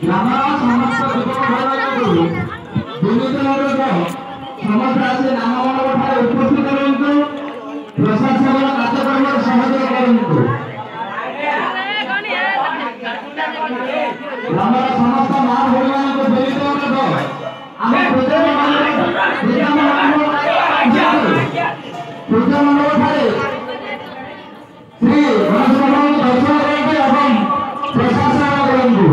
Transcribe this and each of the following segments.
ଗ୍ରାମର ସମସ୍ତ ଯୁବକ ଭାଇମାନଙ୍କୁ ବିନୀତ ଅନୁରୋଧ ସମସ୍ତେ ଆସି ନାମ ମଣ୍ଡପ ଠାରେ ଉପସ୍ଥିତ ରୁହନ୍ତୁ। ପ୍ରଶାସନ କାର୍ଯ୍ୟକ୍ରମରେ ସହଯୋଗ କରନ୍ତୁ। ଗ୍ରାମର ସମସ୍ତ ମା ଭଉଣୀମାନଙ୍କୁ ବିନୀତ ଅନୁରୋଧ ଆମେ ପୂଜା ମଣ୍ଡପ ଠାରେ ଶ୍ରୀ ଗଣେଶ ବାବାଙ୍କୁ ଦର୍ଶନ କରନ୍ତୁ ଏବଂ ପ୍ରଶାସନ କରନ୍ତୁ।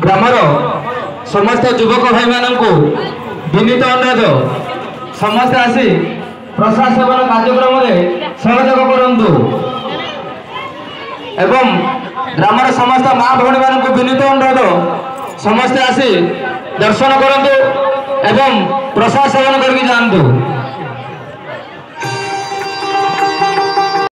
ग्रामर समस्त युवक भाई मानू विनीत अनुरोध समस्त आसी प्रशासन कार्यक्रम में सहयोग करंतु एवं ग्रामर समस्त माँ भौणी मानू विनीत अनुरोध समस्त आसी दर्शन करंतु एवं प्रशासन करके जातु।